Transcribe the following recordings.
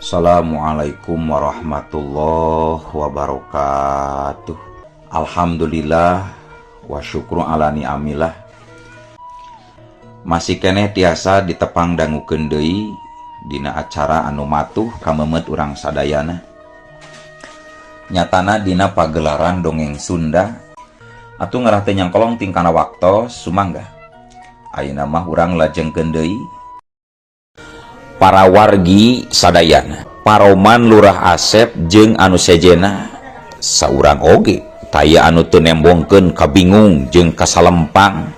Assalamualaikum warahmatullahi wabarakatuh. Alhamdulillah wa syukru ala ni'amillah. Masih keneh tiasa ditepang dangukeun deui dina acara anu matuh kamemet urang sadayana. Nyatana dina pagelaran dongeng Sunda atuh ngarah teh nyangkolong tingkana waktos sumangga. Ayeuna mah urang lajengkeun deui para wargi sadayana, Paroman Lurah Asep jeung anu sejena saurang oge taya anu teu nembongkeun kabingung jeung kasalempang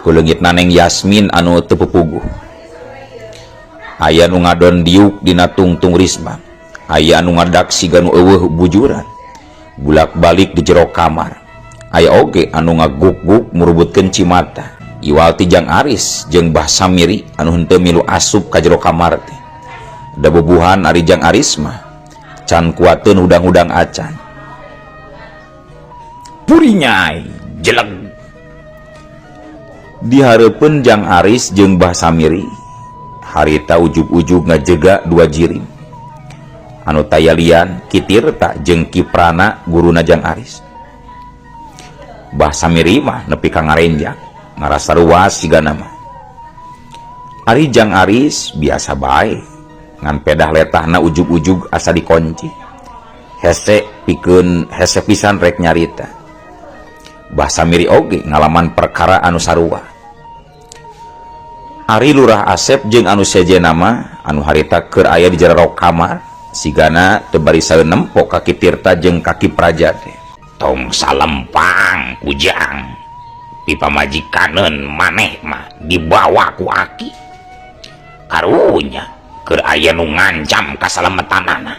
ku leungitna Neng Yasmin anu teu pupuguh. Aya nu ngadon diuk dina tungtung risma, aya anu ngadak siga nu eueuh bujuran bulak-balik di jero kamar, aya oge anu ngaguk-guk murubutkeun cimata. Iwal Tijang Aris jeung Bah Samiri anu henteu milu asup ka jero kamar teh. Da bubuhan ari Jang Aris mah can kuateun udang-udang acan. Purinyai jeleg. Di hareupeun Jang Aris jeung Bah Samiri harita ujug-ujug ngajega dua jirim. Anu tayalian Kitirta jeung Kiprana guruna Jang Aris. Bah Samiri mah nepi ka ngarenjang ngarasa ruas siga nama. Ari Jang Aris biasa bae ngan pedah letahna ujug-ujug asa dikunci. Hese pikeun hese pisan rek nyarita. Bah Samiri oge ngalaman perkara anu sarua. Ari Lurah Asep jeung anu sejena mah anu harita keur aya di jero kamar sigana teu bari saeun nempo ka Kitirta jeung ka Kipraja teh. Tong salempang ujang pipa majikaneun maneh mah dibawa ku aki karunya keur aya nu ngancam kasalametanana.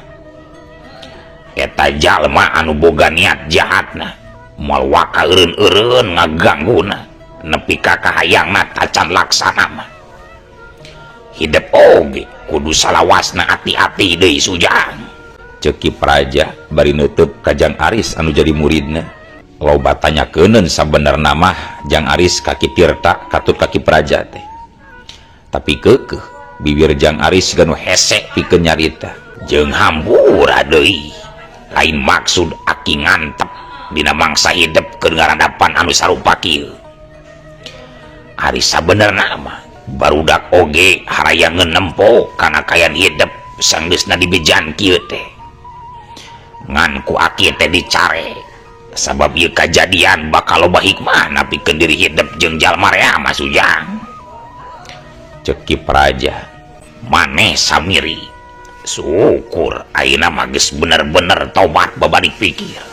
Eta jalma anu boga niat jahatna moal waka eureun-eureun ngagangguna nepi ka kahayangna tacan laksana mah. Hidep oge kudu salawasna ati-ati deui sujang. Ceuk Kipraja bari neuteub ka Jang Aris anu jadi muridna. Loba tanyakeun sabenerna mah Jang Aris ka Kitirta katut ka Kipraja teh. Tapi keukeuh bibir Jang Aris ganu hese pikeun nyarita. Jeung hambura deui. Lain maksud aki ngantep dina mangsa hidup keur ngaradapan anu sarupa kieu. Ari sabenerna mah barudak oge harayangeun nempo kana kayan hidup sanggeusna dibejan kieu teh. Ngan ku aki teh dicare. Sabab ieu kajadian bakal loba hikmah napikeun diri hidup jeung jalma rea mah sujang. Ceuk Kipraja, maneh Samiri syukur ayeuna mah geus bener-bener tobat babalik pikir.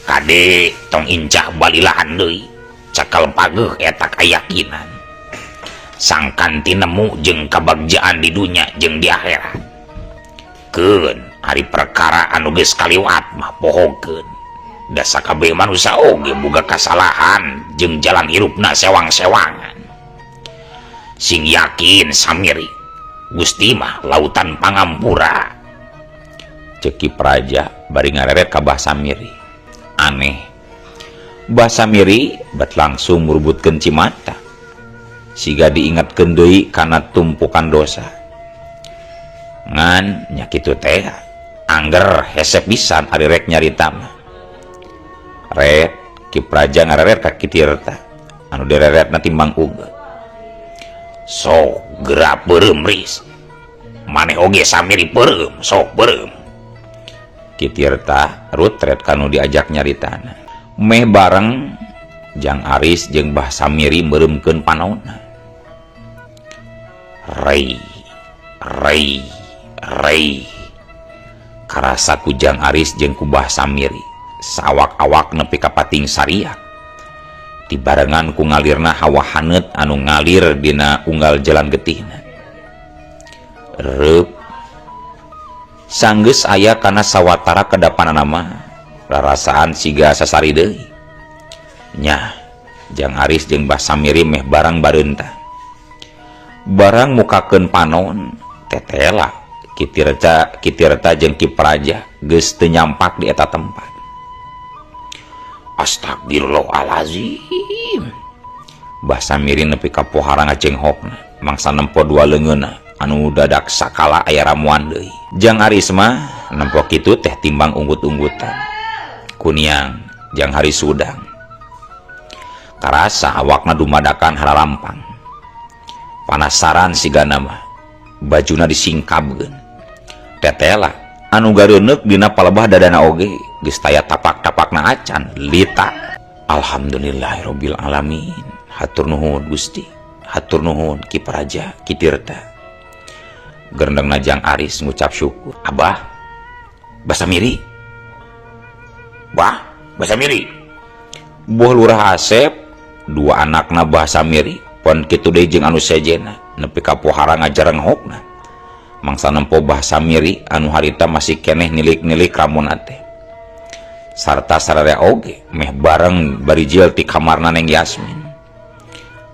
Kade tong incah balilahan deui cakal pageuh eta kayakinan. Sangkan tinemu jeung kabagjaan di dunya jeung di akhirat. Keun hari perkara anu geus kaliwat mah pohokeun. Da sakabeh manusia oge boga kasalahan jeung jalan hirupna sewang-sewangan. Sing yakin Samiri Gusti mah lautan pangampura. Ceuk Kipraja bari ngareret ka Bah Samiri. Aneh, Bah Samiri bat langsung murubutkeun cimata siga diingatkeun deui kana tumpukan dosa. Ngan nya kitu teh angger hese pisan ari rek nyarita mah. Ret Kipraja ngareret ka Kitirta anu direret na timbang uga. Sok geura peureum ris. Maneh oge Samiri peureum, sok peureum. Kitirta rutret kanu diajak nyaritana. Meh bareng Jang Aris jeung Bah Samiri meureumkeun panaonna. Rei karasa ku Jang Aris jeung ku Bah Samiri sawak-awak nepi ka pating sariak dibarengan ku ngalirna hawa haneut anu ngalir dina unggal jalan getihna. Reup sanggeus aya kana sawatara kedapanana mah rarasaan siga sasari deui. Nya Jang Aris jeung Bah Samiri meh barang bareunta. Barang mukakeun panon tetela Kitirta jeung Kipraja geus teu nyampak di eta tempat. Astagfirullahalazim. Bah Samiri nepi ka pohara ngacenghokna mangsa nempo dua leungeunna anu dadak sakala aya ramuan deui. Jang Aris mah nempok kitu teh timbang unggut-unggutan. Kuniang jang Haris Sudang karasa awakna dumadakan halalampang. Panasaran sigana mah bajuna disingkabkeun. Tetela anu gareuneuk dina palebah dadana oge geus taya tapak-tapakna acan lita. Alhamdulillahirabbil alamin. Hatur nuhun Gusti, hatur nuhun Ki Praja, Ki Tirta. Gerendengna Jang Aris ngucap syukur. Abah, basa miri. Bah, basa miri. Buah Lurah Asep, dua anakna basa miri. Pon kitu deui jeung anu sejena nepi ka pohara ngajareng hokna. Mangsa nempo bahasa miri anu harita masih keneh nilik-nilik ramona teh. Sarta sararea oge meh bareng barijil ti kamarna Neng Yasmin.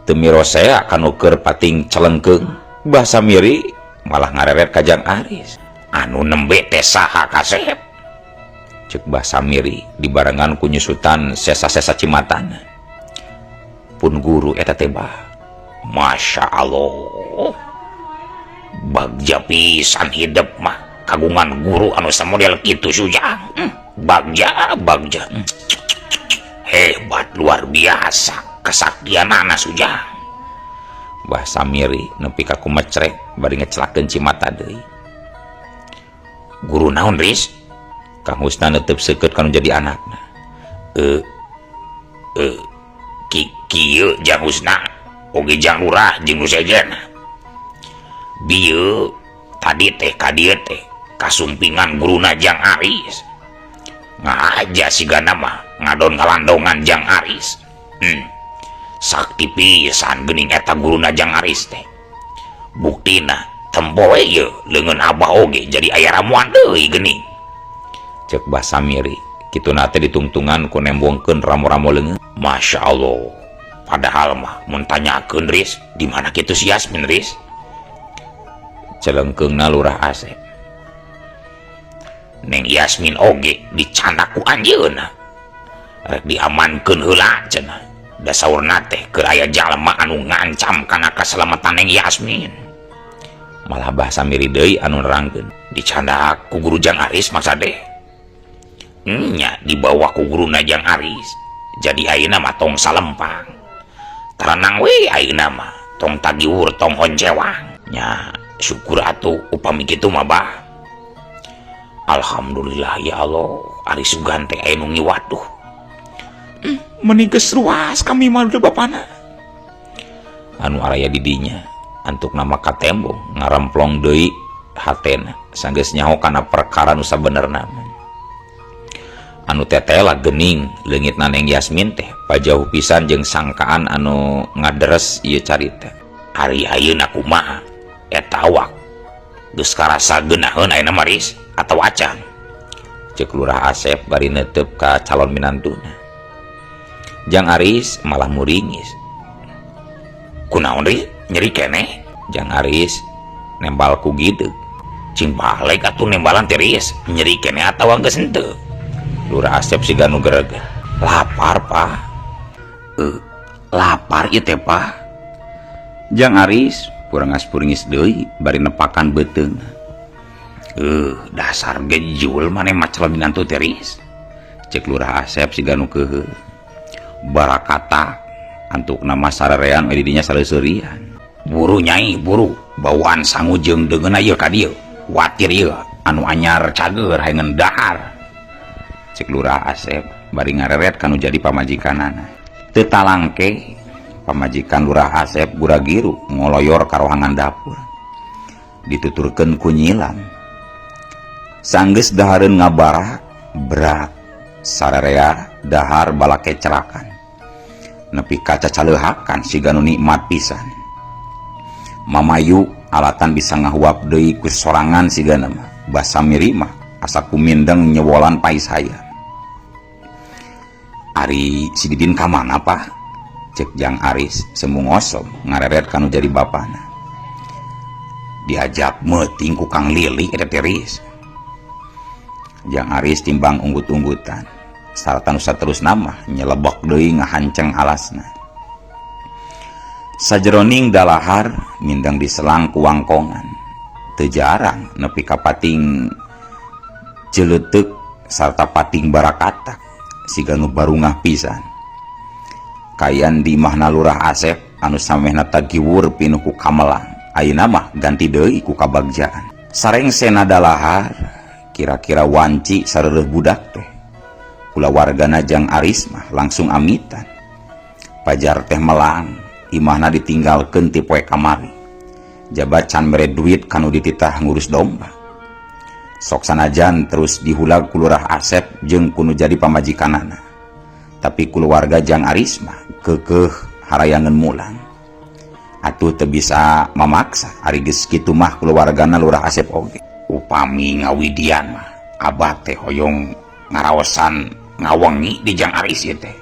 Teu mirosea kanu keur pating celengkeung bahasa miri malah ngareret ka Jang Aris. Anu nembe teh saha Kasep? Ceuk bahasa miri dibarengan ku nyusutan sesa-sesa cimatana. Pun guru eta teh bah. Masya Allah, bagja pisan hidup mah kagungan guru anu samodel kitu Sujang. Bagja hebat luar biasa kesaktianana Sujang. Bahasa miri nepi ka kumecrek bari ngecelakeun cimata deui. Guru naon Riz? Kang Husna neuteup seukeut kanu jadi anakna. Kieu Jang Husna oge Jang Lurah jeung nu sejena. Bieu tadi teh ka dieu teh kasumpingan guruna Jang Aris. Ngahaja sigana mah ngadon ngalandongan Jang Aris. Sakti pisan geuning eta guruna Jang Aris teh. Buktina tempo we ieu leungeun abah oge jadi aya ramuan deui geuning. Ceuk basa miri kituna teh ditungtungan ku nembongkeun ramu-ramu leungeun. Masya Allah. Padahal mah mun tanyakeun Riz, di mana kitu si Yasmin Riz? Celengkeungna Lurah Asep. Neng Yasmin oge dicandak ku anjeunna. Rek diamankeun heula cenah. Da saurna teh keur aya jalma anu ngancam kana kaselamatan Neng Yasmin. Malah bahasa miri deui anu nerangkeun. Dicandak ku guru Jang Aris maksade. Nya dibawa ku guruna Jang Aris. Jadi ayeuna mah tong salempang. Taranang we ayeuna mah tong tagiur tong honcewang. Nya syukur atuh upami kitu mah bah. Alhamdulillah ya Allah, ari sugan teh aya nu ngiwaduh. Meni geus ruas kami mah teu bapana. Anu araya di dinya antuk nama ka tembong ngaremplong deui hatena sanggeus nyaho kana perkara nu sabenerna. Anu tetela geuning leungitna Neng Yasmin teh pajauh pisan jeung sangkaan anu ngaderes ieu carita. Ari ayeuna kumaha eta awak geus karasa geunaheun ayeuna Maris atawa acan? Ceuk Lurah Asep bari neuteup ka calon minantuna. Jang Aris malah muringis. Kunaon Riz? Nyeri keneh? Jang Aris nembal ku gideug. Cing balik atuh nembalan teh Riz, nyeri keneh atawa geus henteu? Lurah Asep siga nu gereget. Lapar Pak. Lapar ieu teh Pak. Jang Aris purangas-puringis deui bari nepakan beuteung. Dasar gejul maneh mah calon minantu teh Riz. Cek Lurah Asep siga nu keuheuh. Barakata antuk nama sarerean we didinya saleuseurian. Buru Nyai, buru bawaan sangu jeung deungeunna ieu ka dieu. Watir ieu anu anyar cager haengeun dahar. Cek Lurah Asep bari ngareret kanu jadi pamajikanana. Teu talangke pamajikan Lurah Asep gura-giru ngoloyor ka rohangan dapur. Dituturkeun ku nyilam. Sanggeus dahareun ngabarak berat sararea dahar balake cerakan. Nepi ka cacaleuhakan siga nu nikmat pisan. Mamayu alatan bisa ngahuap deui ku sorangan sigana mah. Basa miri mah asa kumindeng nyewolan pais hayam. Ari si Didin ka mana Pak? Cek Jang Aris semu ngosom ngareret kanu jadi bapana. Diajak meuting ku Kang Lili eta teh Riz. Jang Aris timbang unggut-unggutan. Sarta nu saterusna mah nyelebok deui ngahanceng alasna. Sajeroning dalahar mindeng diselang ku wangkongan. jarang nepi ka pating celetek sarta pating barakata siga nu barungah pisan. Kayan di imahna Lurah Asep anu samehna tagiwur pinuh ku Kamelang, ayeuna mah ganti deui ku Kabagjaan. Sarengsena dalahar kira-kira wanci sareureut budak teh. Kulawargana Jang Aris mah langsung amitan. Pajar teh melang, imahna ditinggalkeun ti poe kamari. Jabat can mere duit kanu dititah ngurus domba. Sok sanajan terus dihulag ku Lurah Asep jeung kunu jadi pamajikanana. Tapi keluarga Jang Aris mah keukeuh harayangeun mulang. Atuh teu bisa mamaksa ari geus kitu mah keluargana Lurah Asep oge. Upami ngawidian mah abah teh hoyong ngaraosan ngawengi di Jang Aris ieu teh.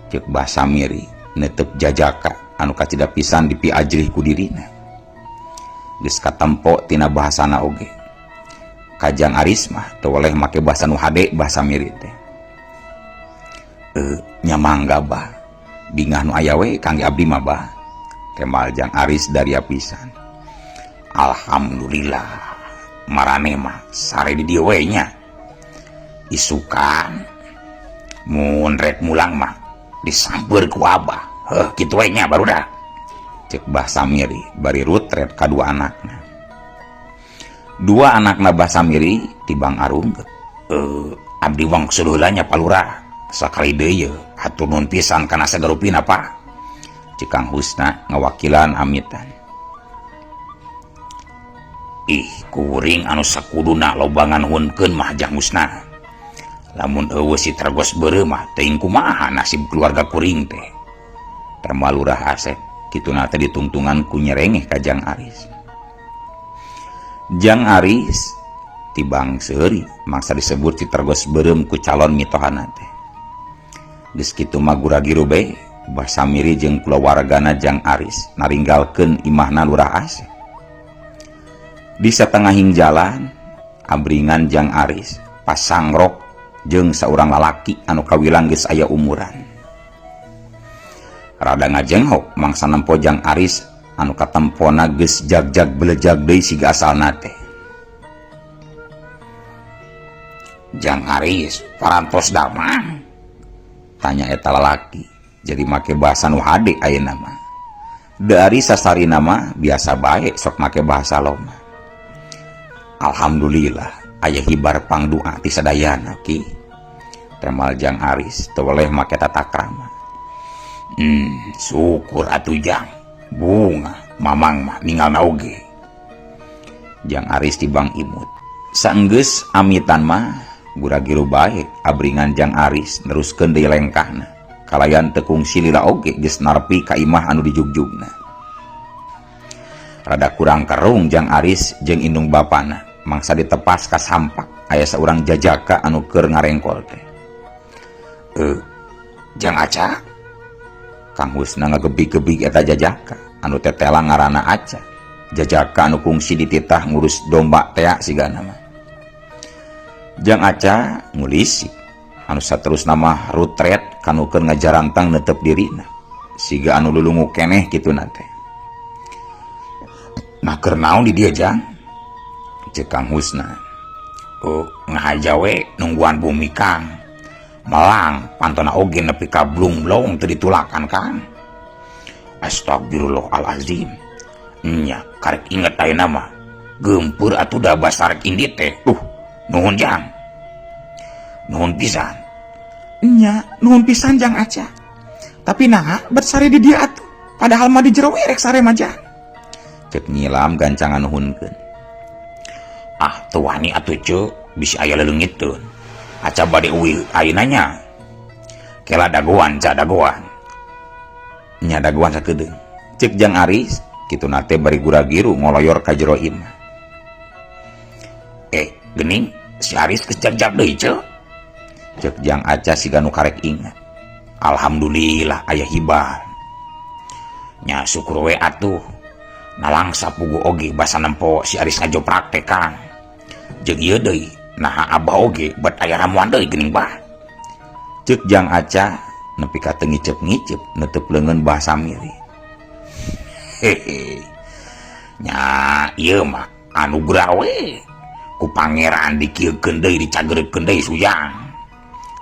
Ceuk Bah Samiri netep jajaka anu kacida pisan dipi ajrih ku dirina. Geus katempo tina bahasana oge. Ka Jang Aris mah teu oleh make bahasa nu hade Bah Samiri teh. Nya mangga Bah. Bingah nu aya we kangge abdi mah Bah. Kemal Jang Aris dari pisan. Alhamdulillah marane mah sare di dieu we nya. Isukan mun rek mulang mah disamper ku abah. Heuh kitu we nya barudak. Cek Bah Samiri bari rutret kadua anakna. Dua anakna Bah Samiri tibang arungkeut. Abdi wangsul heula nya Palurah. Sakali deui hatur nuhun pisan kana sagarupina Pak. Cik Kang Husna ngawakilan amitan. Ih kuring anu sakuduna loba nganuhunkeun mah Jang Husna. Lamun eueuh si tergos beureu mah teuing kumaha nasib keluarga kuring teh. Terma Lurah Asep kituna teh ditungtungan ku nyerengeh ka Jang Aris. Jang Aris tibang seuri mangsa disebut si tergos beureum ku calon mitohana teh. Geus kitu mah gura-giru bae Bah Samiri jeung kulawargana Jang Aris naringgalkeun imahna Lurah Asep. Di satengahing jalan abringan Jang Aris pasangrok jeung saurang lalaki anu kawilang geus aya umuran. Rada ngajenghok mangsa nempo Jang Aris anu katempona geus jag-jag belejag deui siga asalna teh. Jang Aris parantos damang? Tanya eta lalaki. Jadi make bahasa nu hade ayeuna mah. Dari sasarina mah biasa bae sok make bahasa loma. Alhamdulillah aya hibar pangdoa ti sadayana ki. Temal Jang Aris teu oleh make tata krama. Syukur atuh Jang. Bunga mamang mah ninggalna oge. Jang Aris tibang imut. Saenggeus amitan mah gura-giru bae abringan Jang Aris neruskeun deui lengkahna. Kalayan tekung silila oge geus narpi ka imah anu dijugjugna. Rada kurang kerung Jang Aris jeung indung bapana mangsa ditepas ka sampak aya saurang jajaka anu keur ngarengkol teh. Jang Aca. Kang Husna ngagebig-gebig eta jajaka anu tetela ngaranna Aca. Jajaka anu kungsi dititah ngurus domba tea sigana mah. Jang Aca ngulisik anu saterusna mah rutret kanu keur ngajarantang netep dirina siga anu lulungu keneh kituna teh. Nah keur naon di dieu Jang? Ceuk Kang Husna. Ngahaja we nungguan bumi Kang. Malang pantona oge nepi ka blung-blung teu ditulakan Kang. Astagfirullahalazim. Nya karek inget ayeuna mah geumpeur atuh da basarek indit teh. Nuhun Jang. Nuhun pisan. Nya nuhun pisan Jang Aca. Tapi nah bersari di dia atuh. Padahal mah di jero rek sare mah Jang. Cek nyilam gancangan nuhunkeun. Teu wani atuh ceuk bisi aya leulengitkeun. Aca bade uwi ayeuna nya. Kela dagoan ca dagoan. Nya dagoan sakedeung. Cek Jang Aris kituna teh bari gura-giru ngoloyor ka jero imah. Geuning si Aris geus jag-jag deui ceuk. Ceuk Jang Aca siga nu karek ingat. Alhamdulillah aya hibar. Nya syukur we atuh. Nalang sapugu oge basa nempo si Aris ngajoprak teh Kang. Jeung ieu deui naha abah oge bet aya ramuan deui geuning Bah. Ceuk Jang Aca nepi ka teu ngicep-ngicep netep leungeun Bah Samiri. Nya ieu mah anu grawe ku pangeran dikieukeun deui dicageurkeun deui sujang,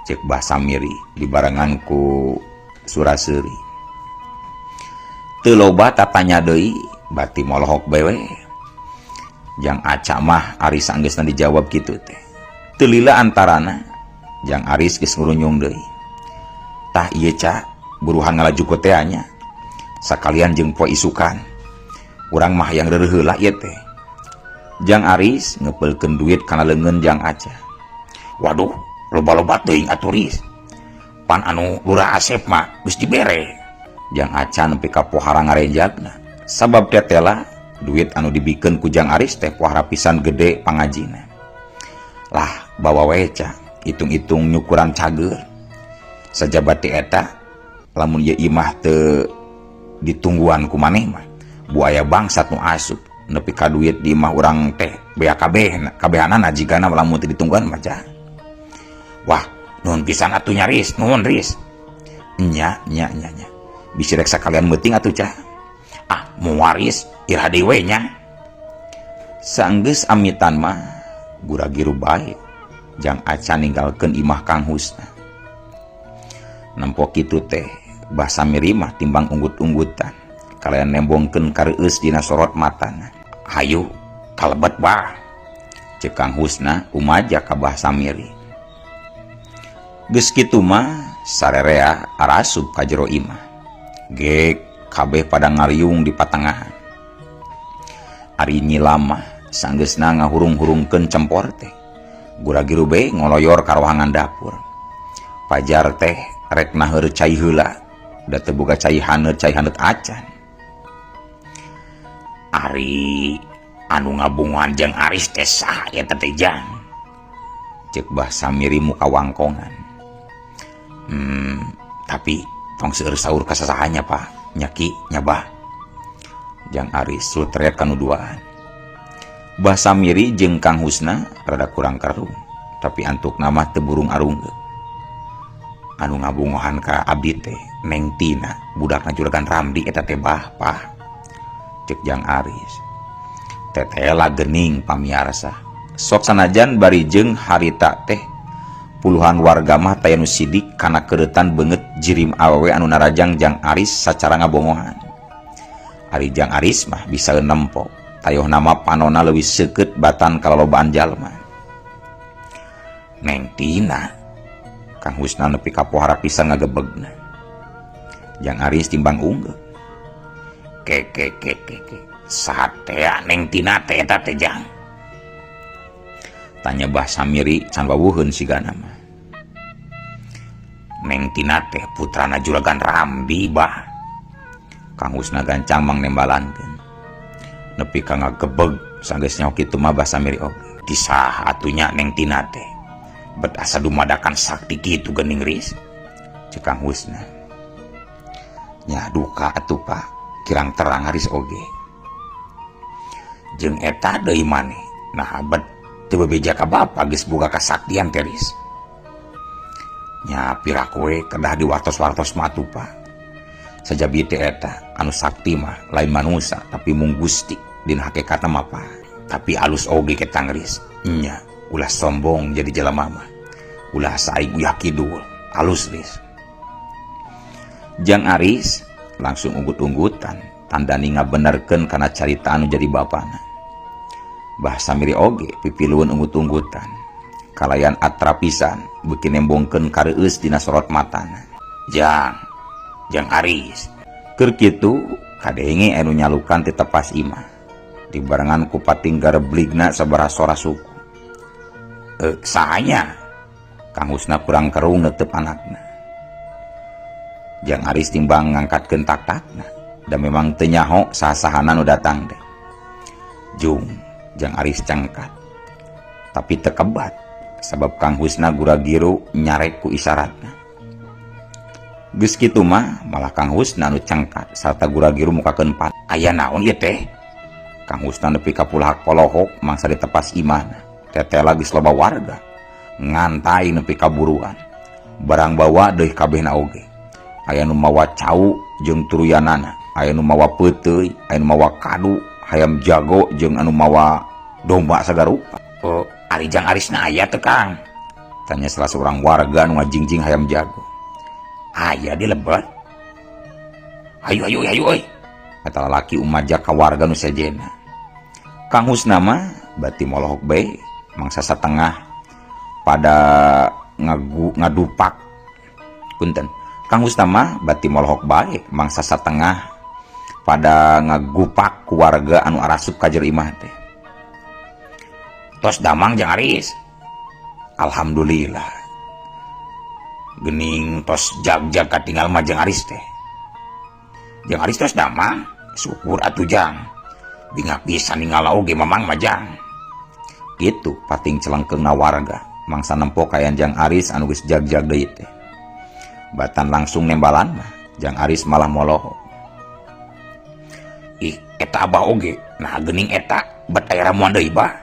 cek Bah Samiri dibarengan ku Suraseuri. Teu loba tatanya deui bati molohok bewe. Jang Aca mah Aris anggeusna dijawab kitu teh. Teu lila antarana Jang Aris geus ngurunyung deui. Tah ieu Ca, buruhan ngalajukeun teh nya. Sakalian jeung poe isukan. Urang mah yang reureuh heula ieu teh. Jang Aris ngepelkeun duit kana leungeun Jang Aca. Waduh, loba-loba teuing aturis. Pan anu Lurah Asep mah geus dibere. Jang Aca nepi ka pohara ngarenjagna. Sabab tetela duit anu dibikeun ku Jang Aris teh pohara pisan gede pangajina. Lah, bawa we Ca, hitung-hitung nyukuran cager. Sajabat ti eta, lamun ieu imah teu ditungguan ku maneh mah, buaya bangsat nu asup nepi ka duit di imah urang teh bea kabehanana jigana lamun teu ditungguan mah Ca. Wah, nuhun pisan atuh nya Ris, nuhun Ris. Nya. Bisi rek sakalian meuting atuh Ca. Ah, moal Ris, iraha deui we nya. Saenggeus amitan mah gura-giru bae. Jang Aca ninggalkeun imah Kang Husna. Nempo kitu teh Bah Samiri mah timbang unggut-unggutan kalian nembongkeun kareueus dina sorot matana. Hayu kalebet Bah, cek Kang Husna umaja ka Bah Samiri. Geus kitu mah sarerea arasup ka jero imah. Gek kabeh pada ngariung di patangahan. Ari nyilama sanggeusna ngahurung-hurungkeun cempor teh. Gura-giru be ngoloyor ka rohangan dapur. Pajar teh rek naheur cai heula, da teu boga cai haneut acan. Ari anu ngabungohan Jang Aris teh saha eta teh Jang? Cek Bah Samiri muka wangkongan. Tapi tong seueur saur ka sasahanya Pak, nyaki nyabah. Jang Aris sultret kanu duaan. Bah Samiri jeung Kang Husna rada kurang karung, tapi antuk nama teu burung arunggeuk. Anu ngabungohan ka abdi teh Neng Tina, budakna Juragan Ramdi eta teh Bah, Pah. Cek Jang Aris. Tetela geuning pamiarsa. Sok sanajan bari jeung harita teh puluhan warga mah taya nu sidik kana keuretan beungeut jirim awewe anu narajang Jang Aris sacara ngabongohan. Ari Jang Aris mah bisa nempo tayoh nama panona leuwih seukeut batan kalolobaan jalma. Neng Tina, Kang Husna nepi ka pohara pisan ngagebegna. Jang Aris timbang unggul. Ke. Satea Neng Tina teh eta teh Jang? Tanya Bah Samiri can wawuheun sigana mah. Neng Tina teh putrana Juragan Ramdi Bah. Kang Husna gancang mangnembalankeun. Nepi ka ngagebeg sanggeus nyaho kitu mah Bah Samiri oge. Ti saha atunya Neng Tina teh? Bet asa dumadakan sakti kitu geuning Ris, cek Kang Husna. Nya duka atuh Pak, kirang terang Haris oge. Jeung eta deui maneh, nah bet teu bebeja ka bapa geus boga kasaktian teh Ris. Nya pirak we kedah diwartos-wartos mah atuh Pak. Sajabi teh eta anu sakti mah lain manusia tapi mung Gusti dina hakikatna mah Pak. Tapi alus oge ke Tangris. Nya ulah sombong jadi jelema mah. Ulah saing uyah kidul, alus Ris. Jang Aris langsung unggut-unggutan tandani ngabenerkeun kana carita anu jadi bapana. Bah Samiri oge pipilueun unggut-unggutan. Kalayan atra pisan beuki nembongkeun kareueus dina sorot matana. Jang Aris. Keur kitu kadenge anu nyalukan ti tepas imah. Dibarengan ku patinggar bligna sabaraha sora suku. Sahanya Kang Husna kurang kerung netep anakna. Jang Aris timbang ngangkatkeun tak-takna da memang teu nyaho saha-sahana nu datang teh. Jang Aris cangkat. Tapi teu kebat sabab Kang Husna gura-giru nyarek ku isyaratna. Geus kitu mah malah Kang Husna nu cangkat sarta gura-giru mukakeun pat. Aya naon ieu teh? Kang Husna nepi ka pulahak polohok mangsa ditepas imahna. Teteh lagi loba warga ngantai nepi kaburuan. Barang bawa deui kabehna oge. Aya nu mawa cau jeung turuyanana, aya nu mawa peuteuy, aya nu mawa kadu, hayam jago jeung anu mawa domba sagarupa. Oh, ari Jang Arisna aya teu Kang? Tanya salah seorang warga nu ngajingjing hayam jago. Aya di lebat. Hayu euy. Kata lalaki umajak ka warga nu sejena. Kang Husna mah bati molohok bae mangsa satengah pada ngadupak. Punten. Kang Husna mah bati molohok bae mangsa satengah pada ngagupak ku warga anu arasup ka jero imah teh. Tos damang Jang Aris. Alhamdulillah. Gening tos jag-jag katinggal mah Jang Aris teh. Jang Aris tos damang, syukur atuh Jang. Bingak pisan ningala oge mamang mah Jang. Kitu pating celengkeungna warga, mangsa nempo kayan Jang Aris anu geus jag-jag deui teh. Batan langsung nembalan mah, Jang Aris malah moloho. Ih, eta abah oge, nah geuning eta bet aya ramuan deui bah.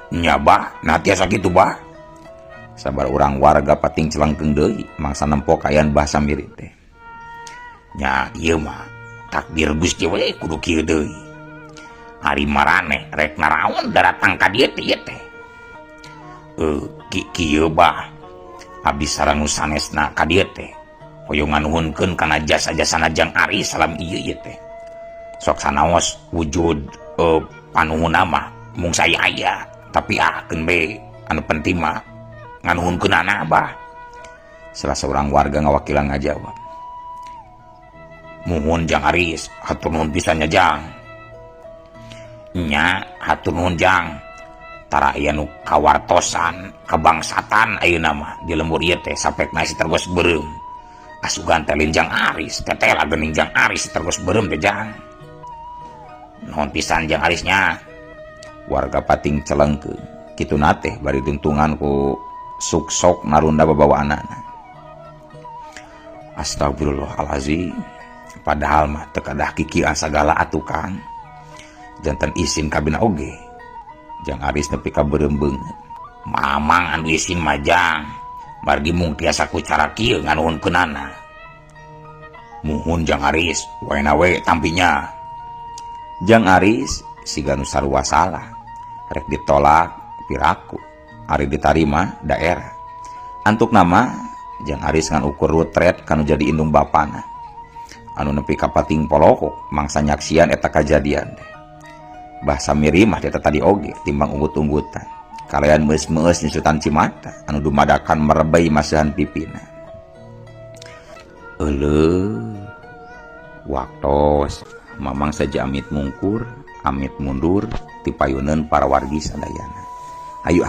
Nya bah, nah tiasa kitu bah. Sabar urang warga pating celengkeung deui, mangsa nempo kayan bah samiri teh. Nya ieu mah takdir Gusti we kudu kieu deui. Ari marane rek naraon daratang ka dieu teh ieu teh. Kieu bah. Abdi sareng sanesna ka dieu teh. Hoyong nganuhunkeun kana jasa-jasana Jang Aris salam ieu teh. Sok sanaos wujud panuhunna mah mung saya aya, tapi akeun be anu penting mah nganuhunkeunana bah. Salah seorang warga ngawakilan ngajawab. Muhun Jang Aris, hatur nuhun pisannya Jang. Nya hatur nuhun Jang. Tara aya nu kawartosan, kabangsatan ayeuna mah di lembur ieu teh sapekna si tergos beureum. Asugan teh Jang Aris, tetela geuning Jang Aris tergos beureum teh Jang. Nuhun pisan Jang Arisnya. Warga pating celengkeun. Kituna teh bari tuntungan ku suksok narunda babawaanana. Astagfirullahalazim. Padahal mah teu kadah kikian sagala atuh Kang. Janten isin kabina oge. Jang Aris nepi ka beureum beungeut. Mamang anu isin mah Jang. Margi mung tiasa ku cara kieu nganuhunkeunana. Muhun Jang Aris, waena we tampinya. Jang Aris siga nu sarua salah. Rek ditolak piraku. Ari ditarima daerah. Antuk nama Jang Aris ngan ukur rutret kanu jadi indung bapana. Anu nepi ka pating polokok mangsa nyaksian eta kajadian teh. Bahasa mirimah eta tadi oge timbang unggut-unggutan. Kalayan meus-meus nyusutan cimata anu dumadakan merebay maseuhan pipina. Waktos mamang saja amit mungkur, amit mundur, tipayuneun para wargi sadayana. Ayo